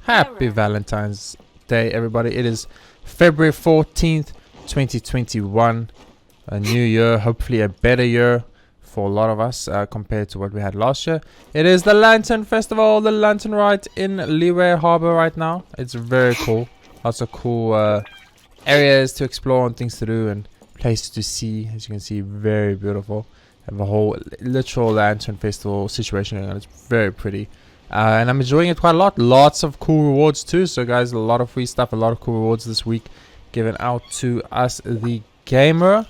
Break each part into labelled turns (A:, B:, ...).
A: Happy Valentine's Day, everybody. It is February 14th, 2021. A new year, hopefully a better year for a lot of us compared to what we had last year. It is the Lantern Festival, the Lantern Ride in Leeway Harbor right now. It's very cool. Lots of cool areas to explore and things to do and places to see. As you can see, very beautiful. Have a whole literal Lantern Festival situation going on. It's very pretty. And I'm enjoying it quite a lot. Lots of cool rewards too. So guys, a lot of free stuff, a lot of cool rewards this week given out to us, the gamer.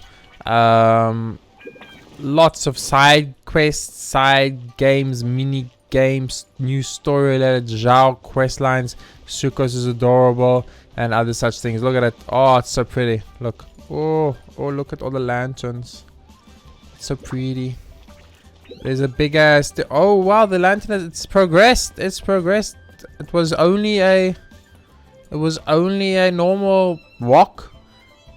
A: Lots of side quests, side games, mini games, new story related Zhao quest lines. Sukos is adorable and other such things. Look at it. Oh, it's so pretty. Look. Oh, look at all the lanterns. It's so pretty. There's a big ass. Oh wow, the lantern. It's progressed. It's progressed. It was only a normal walk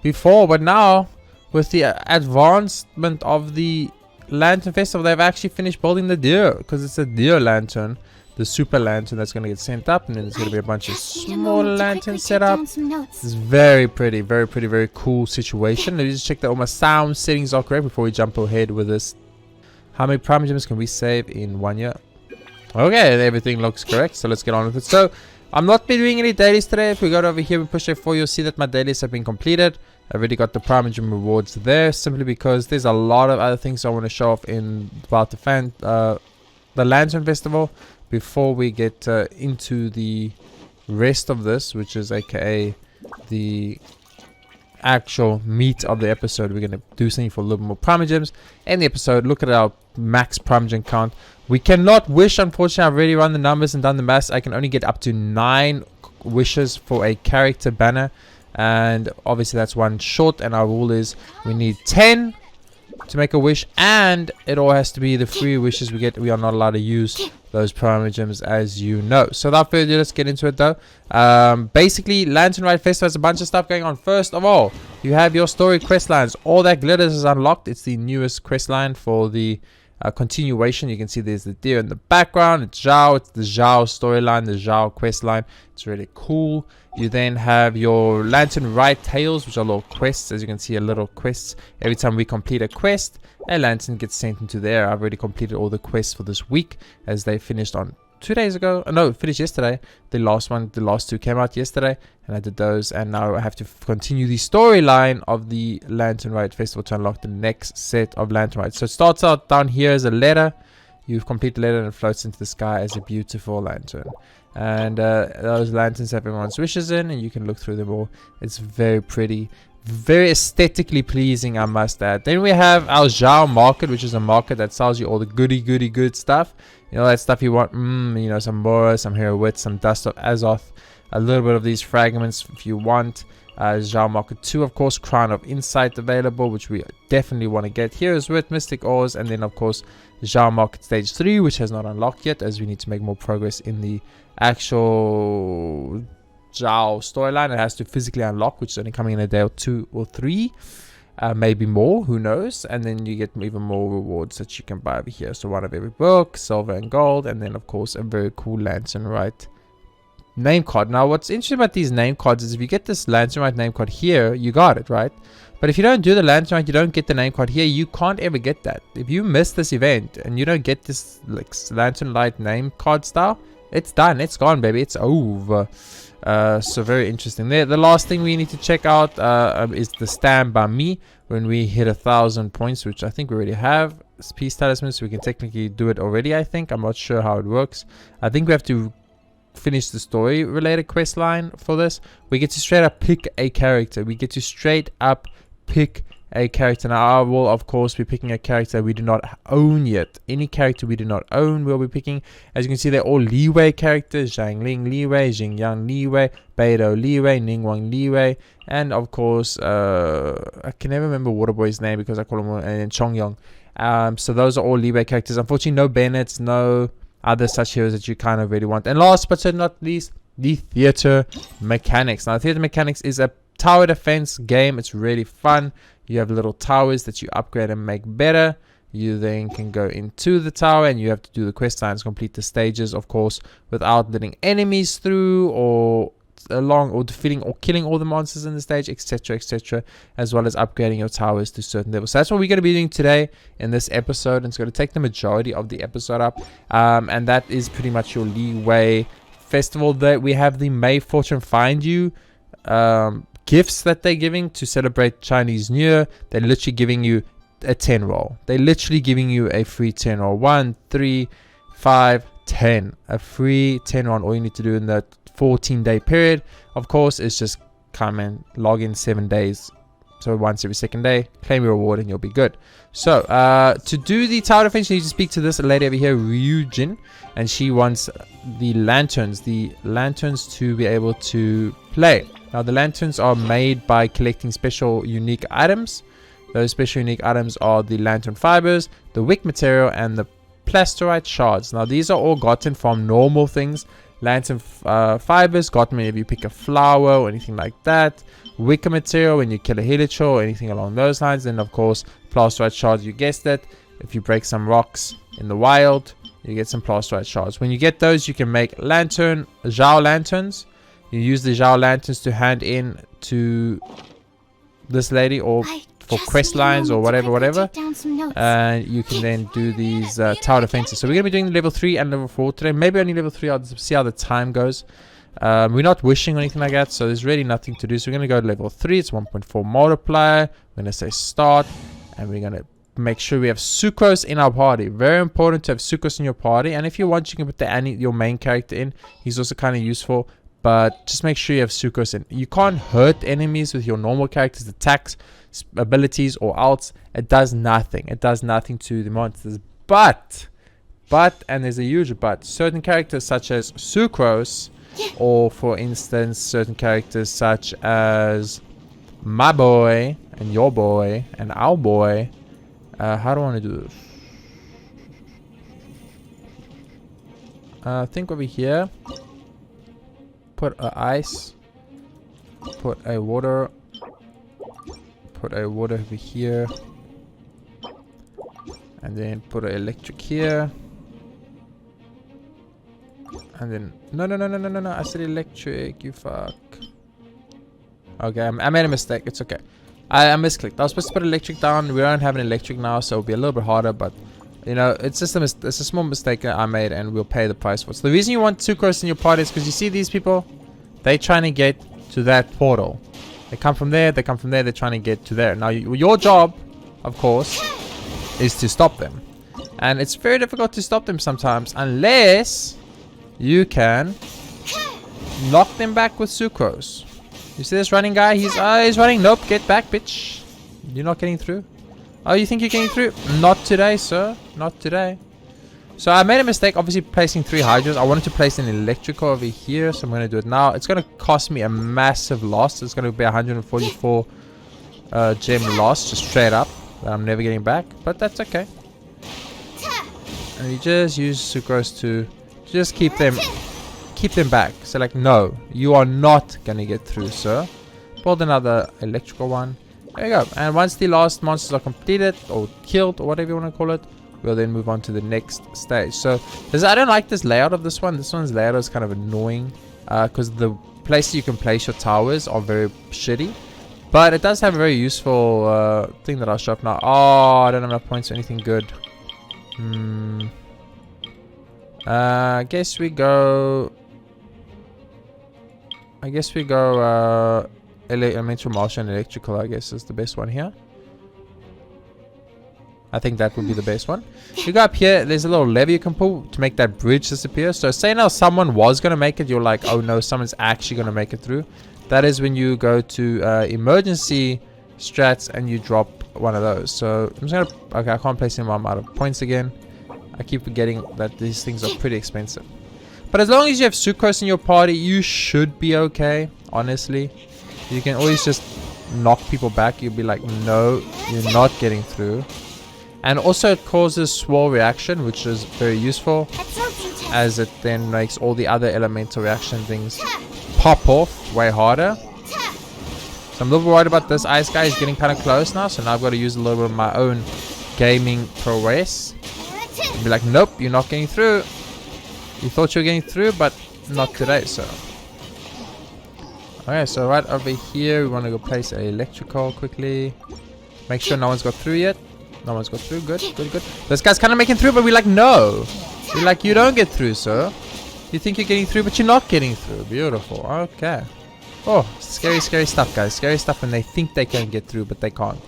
A: before, but now with the advancement of the Lantern Festival, they've actually finished building the deer, because it's a deer lantern, the super lantern that's going to get sent up, and then there's going to be a bunch of smaller lanterns set up. It's very pretty, very cool situation. Let me just check that all my sound settings are correct before we jump ahead with this. How many PRIMOGEMS can we save in 1 year? Okay, everything looks correct, so let's get on with it. So I'm not been doing any dailies today. If we go over here and push F4, you'll see that my dailies have been completed. I've already got the PRIMOGEM rewards there, simply because there's a lot of other things I want to show off about the Lantern Festival before we get into the rest of this, which is aka the actual meat of the episode. We're going to do something for a little more PRIMOGEMs in the episode. Look at our max PRIMOGEM count. We cannot wish, unfortunately. I've already run the numbers and done the maths. I can only get up to 9 wishes for a character banner, and obviously that's one short, and our rule is we need 10 to make a wish, and it all has to be the free wishes we get. We are not allowed to use those PRIMOGEMs, as you know. So without further ado, let's get into it though. Basically, Lantern Ride Festival has a bunch of stuff going on. First of all, you have your story quest lines. All that glitters is unlocked. It's the newest quest line for the continuation. You can see there's the deer in the background. It's Zhao. It's the Zhao storyline, the Zhao quest line. It's really cool. You then have your Lantern Ride Tales, which are little quests. As you can see, a little quests. Every time we complete a quest, a lantern gets sent into there. I've already completed all the quests for this week, as they finished on 2 days ago. No, finished yesterday. The last 2 came out yesterday, and I did those. And now I have to continue the storyline of the Lantern Ride Festival to unlock the next set of Lantern Rides. So it starts out down here as a letter. You've completed the letter and it floats into the sky as a beautiful lantern. And those lanterns have everyone's wishes in, and you can look through them all. It's very pretty, very aesthetically pleasing, I must add. Then we have our Zhao market, which is a market that sells you all the good stuff. You know, that stuff you want. You know, some Mora, some Hero Wit, some Dust of Azoth, a little bit of these fragments if you want. Zhao Market 2, of course, Crown of Insight available, which we definitely want to get. Heroes with Mystic Ores, and then of course Zhao Market Stage 3, which has not unlocked yet, as we need to make more progress in the actual Zhao storyline. It has to physically unlock, which is only coming in a day or 2 or 3, maybe more, who knows. And then you get even more rewards that you can buy over here. So one of every book, silver and gold, and then of course a very cool Lantern Ride name card. Now what's interesting about these name cards is if you get this Lantern Ride name card here, you got it, right? But if you don't do the Lantern Ride, you don't get the name card here, you can't ever get that. If you miss this event and you don't get this like Lantern Ride name card style, it's done, it's gone, baby, it's over. So very interesting there. The last thing we need to check out is the Stand By Me when we hit 1,000 points, which I think we already have. It's Peace Talisman, so we can technically do it already, I think. I'm not sure how it works. I think we have to finish the story related quest line for this. We get to straight up pick a character. Now I will of course be picking a character we do not own yet. Any character we do not own we'll be picking. As you can see, they're all Leeway characters. Zhang Ling Leeway, Xingyang Leeway, Beidou Leeway, Ningguang Leeway, and of course I can never remember Waterboy's name because I call him and Chongyong. So those are all Leeway characters. Unfortunately, no Bennett's, no other such heroes that you kind of really want. And last but not least, the theater mechanics. Now theater mechanics is a tower defense game. It's really fun. You have little towers that you upgrade and make better. you then can go into the tower and you have to do the quest lines, complete the stages, of course, without letting enemies through or along or defeating or killing all the monsters in the stage, etc, etc, as well as upgrading your towers to certain levels. So that's what we're going to be doing today in this episode, and it's going to take the majority of the episode up, and that is pretty much your leeway festival. That we have the May Fortune Find You gifts that they're giving to celebrate Chinese New Year. They're literally giving you a 10 roll. They're literally giving you a free 10 roll. 1, 3, 5, 10. A free 10 roll. All you need to do in that 14-day period, of course, is just come and log in 7 days. So once every second day, claim your reward and you'll be good. So to do the tower defense, you need to speak to this lady over here, Ryujin, and she wants the lanterns to be able to play. Now the lanterns are made by collecting special unique items. Those special unique items are the lantern fibers, the wick material, and the plasterite shards. Now these are all gotten from normal things. Lantern fibers gotten whenever you pick a flower or anything like that. Wicker material when you kill a hilichurl or anything along those lines. And of course plasterite shards, you guessed it. If you break some rocks in the wild, you get some plasterite shards. When you get those, you can make Zhao lanterns. You use the Zhao lanterns to hand in to this lady or for quest lines or whatever, and you can then do these tower defenses. So we're going to be doing level 3 and level 4 today. Maybe only level 3. I'll see how the time goes. We're not wishing or anything like that, so there's really nothing to do. So we're going to go to level 3. It's 1.4 multiplier. We're going to say start, and we're going to make sure we have sucrose in our party. Very important to have sucrose in your party. And if you want, you can put your main character in. He's also kind of useful, but just make sure you have sucrose in. You can't hurt enemies with your normal character's attacks, abilities, or alts. It does nothing. It does nothing to the monsters. But, and there's a huge but, certain characters such as sucrose, or for instance, certain characters such as my boy, and your boy, and our boy. How do I want to do this? I think over here, put a ice, put a water over here, and then put an electric here, and then no, I said electric, you fuck. Okay, I made a mistake. It's okay. I misclicked. I was supposed to put electric down. We don't have an electric now, so it'll be a little bit harder, but you know, it's just it's a small mistake that I made, and we'll pay the price for it. So the reason you want sucrose in your party is because you see these people, they trying to get to that portal. They come from there, they're trying to get to there. Now your job, of course, is to stop them, and it's very difficult to stop them sometimes unless you can knock them back with sucrose. You see this running guy? He's running. Nope, get back, bitch. You're not getting through. Oh, you think you're getting through? Not today, sir. Not today. So I made a mistake, obviously, placing 3 hydros. I wanted to place an electrical over here, so I'm going to do it now. It's going to cost me a massive loss. It's going to be 144 gem loss, just straight up, that I'm never getting back. But that's okay. And you just use sucrose to just keep them back. So like, no, you are not going to get through, sir. Build another electrical one. There you go. And once the last monsters are completed or killed or whatever you want to call it, we'll then move on to the next stage. So I don't like this layout of this one. This one's layout is kind of annoying because the places you can place your towers are very shitty. But it does have a very useful thing that I'll show up now. Oh, I don't have enough points for anything good. I guess we go elemental martial and electrical, I guess, is the best one here. I think that would be the best one. You go up here, there's a little lever you can pull to make that bridge disappear. So say now someone was going to make it, you're like, oh no, someone's actually going to make it through. That is when you go to emergency strats and you drop one of those. So I'm just going to, okay, I can't place him, I'm out of points again. I keep forgetting that these things are pretty expensive. But as long as you have sucrose in your party, you should be okay, honestly. You can always just knock people back. You'll be like, no, you're not getting through. And also it causes swirl reaction, which is very useful, as it then makes all the other elemental reaction things pop off way harder. So I'm a little worried about this ice guy. He's getting kind of close now, so now I've got to use a little bit of my own gaming prowess. And be like, nope, you're not getting through. You thought you were getting through, but not today, sir. Okay, so right over here, we want to go place an electrical quickly. Make sure no one's got through yet. No one's got through. Good, good, good. This guy's kind of making through, but we're like, no. We're like, you don't get through, sir. You think you're getting through, but you're not getting through. Beautiful. Okay. Oh, scary, scary stuff, guys. Scary stuff when they think they can get through, but they can't.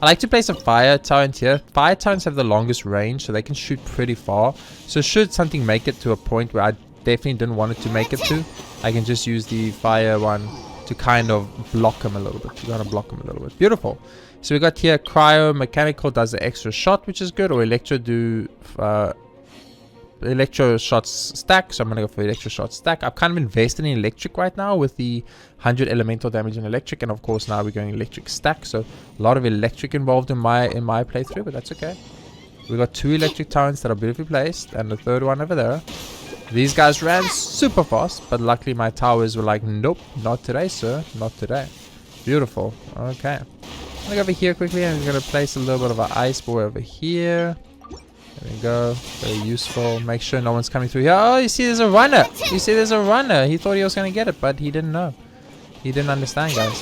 A: I like to place a fire torrent here. Fire torrents have the longest range, so they can shoot pretty far. So should something make it to a point where I definitely didn't want it to make it to, I can just use the fire one to kind of block him a little bit. You're gonna block him a little bit. Beautiful. So we got here cryo mechanical does the extra shot, which is good, or electro do electro shots stack. So I'm gonna go for electro shot stack. I've kind of invested in electric right now with the 100 elemental damage in electric, and of course now we're going electric stack. So a lot of electric involved in my playthrough, but that's okay. We got 2 electric torrents that are beautifully placed, and the third one over there. These guys ran super fast, but luckily my towers were like, nope, not today, sir, not today. Beautiful. Okay, I'm gonna go over here quickly, and we're gonna place a little bit of an ice boy over here. There we go. Very useful. Make sure no one's coming through here. Oh, you see there's a runner. You see there's a runner. He thought he was going to get it, but he didn't know. He didn't understand, guys.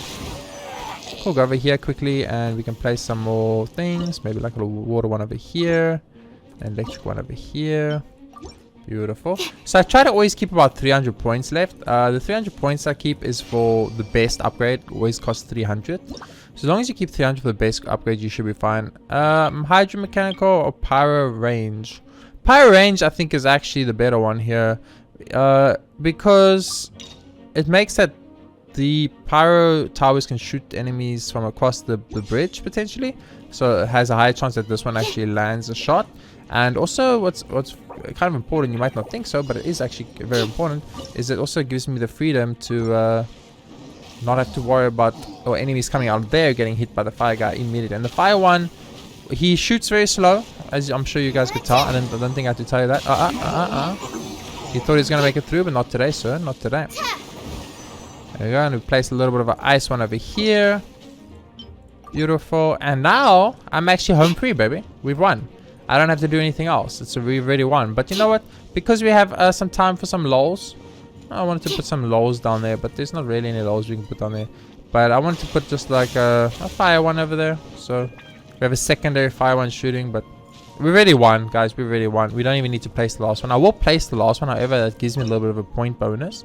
A: We'll go over here quickly, and we can place some more things. Maybe like a little water one over here. And electric one over here. Beautiful. So I try to always keep about 300 points left. The 300 points I keep is for the best upgrade. Always costs 300. So as long as you keep 300 for the basic upgrade, you should be fine. Hydromechanical or pyro range? Pyro range, I think, is actually the better one here. Because it makes that the pyro towers can shoot enemies from across the bridge, potentially. So it has a higher chance that this one actually lands a shot. And also, what's kind of important, you might not think so, but it is actually very important, is it also gives me the freedom to not have to worry about enemies coming out there getting hit by the fire guy immediately. And the fire one, he shoots very slow, as I'm sure you guys could tell. I don't think I have to tell you that. He thought he was going to make it through, but not today, sir. Not today. There we go. And we place a little bit of an ice one over here. Beautiful. And now, I'm actually home free, baby. We've won. I don't have to do anything else. We've already won. But you know what? Because we have some time for some lols, I wanted to put some lols down there, but there's not really any lols we can put down there. But I wanted to put just like a fire one over there. So we have a secondary fire one shooting, but we already won, guys. We already won. We don't even need to place the last one. I will place the last one, however, that gives me a little bit of a point bonus.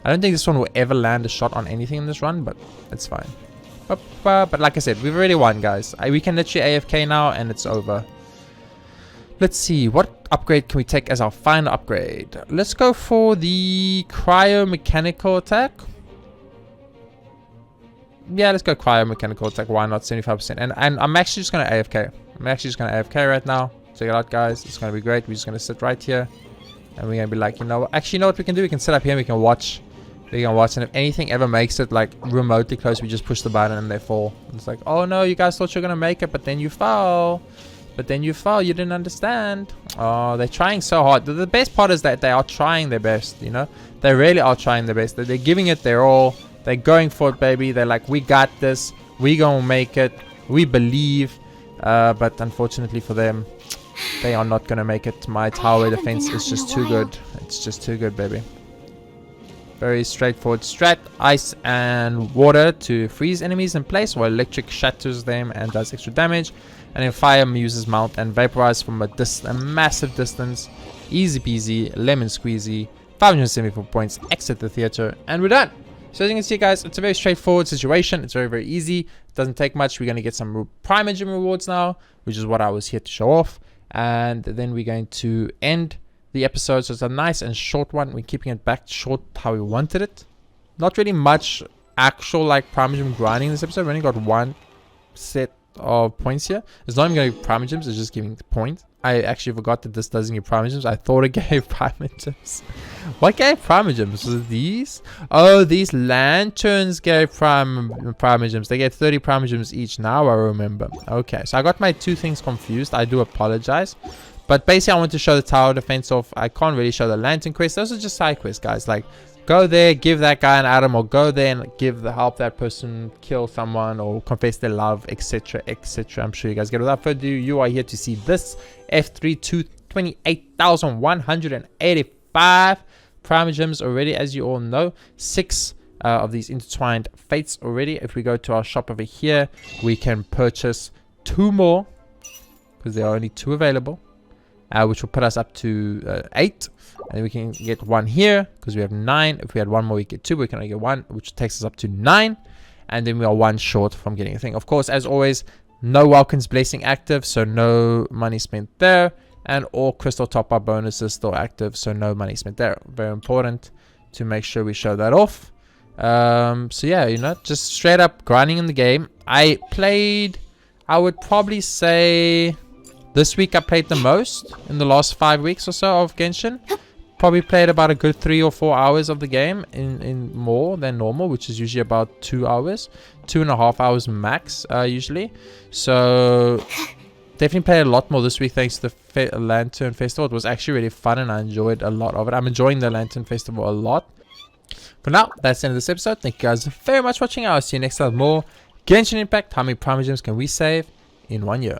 A: I don't think this one will ever land a shot on anything in this run, but it's fine. But like I said, we've already won, guys. We can literally AFK now, and it's over. Let's see, what upgrade can we take as our final upgrade? Let's go for the cryo mechanical attack. Yeah, let's go cryo mechanical attack. Why not? 75%. And I'm actually just going to AFK. I'm actually just going to AFK right now. Check it out, guys. It's going to be great. We're just going to sit right here. And we're going to be like, you know what? Actually, you know what we can do? We can sit up here and we can watch. We can watch. And if anything ever makes it like remotely close, we just push the button and they fall. It's like, oh no, you guys thought you were going to make it, but then you fell. But then you fell, you didn't understand. Oh, they're trying so hard. The best part is that they are trying their best, you know? They really are trying their best. They're giving it their all. They're going for it, baby. They're like, we got this. We gonna make it. We believe. But unfortunately for them, they are not gonna make it. My tower defense is just too good. It's just too good, baby. Very straightforward strat. Ice and water to freeze enemies in place, while electric shatters them and does extra damage. And then fire uses mount and vaporize from a massive distance. Easy peasy, lemon squeezy. 574 points, exit the theater, and we're done. So as you can see, guys, it's a very straightforward situation. It's very, very easy. It doesn't take much. We're going to get some PRIMOGEMS rewards now, which is what I was here to show off. And then we're going to end the episode. So it's a nice and short one. We're keeping it back short how we wanted it. Not really much actual like PRIMOGEMS grinding in this episode. We only got one set of points here. It's not even going to give PRIMOGEMS, it's just giving points. I actually forgot that this doesn't give PRIMOGEMS. I thought it gave PRIMOGEMS. What gave PRIMOGEMS? Was it these? Oh, these lanterns gave PRIMOGEMS. They gave 30 PRIMOGEMS each. Now I remember. Okay, so I got my two things confused. I do apologize. But basically I want to show the tower defense off. I can't really show the lantern quest. Those are just side quests, guys. Like go there, give that guy an item, or go there and help that person kill someone or confess their love, etc, etc. I'm sure you guys get it. Without further ado, you are here to see this F3 to 28,185 Primogems already, as you all know. 6 of these intertwined fates already. If we go to our shop over here, we can purchase 2 more because there are only 2 available, which will put us up to 8. And we can get 1 here because we have 9. If we had 1 more, we get 2. We can only get 1, which takes us up to 9. And then we are 1 short from getting a thing. Of course, as always, no Welkin's blessing active, so no money spent there. And all crystal top-up bonuses still active, so no money spent there. Very important to make sure we show that off. So yeah, you know, just straight up grinding in the game. I would probably say this week I played the most in the last 5 weeks or so of Genshin. Probably played about a good 3 or 4 hours of the game in more than normal, which is usually about 2 hours, 2.5 hours max usually. So definitely played a lot more this week thanks to the Lantern Festival. It was actually really fun and I enjoyed a lot of it. I'm enjoying the Lantern Festival a lot. For now, that's the end of this episode. Thank you guys very much for watching. I'll see you next time with more Genshin Impact. How many Primogems can we save in 1 year?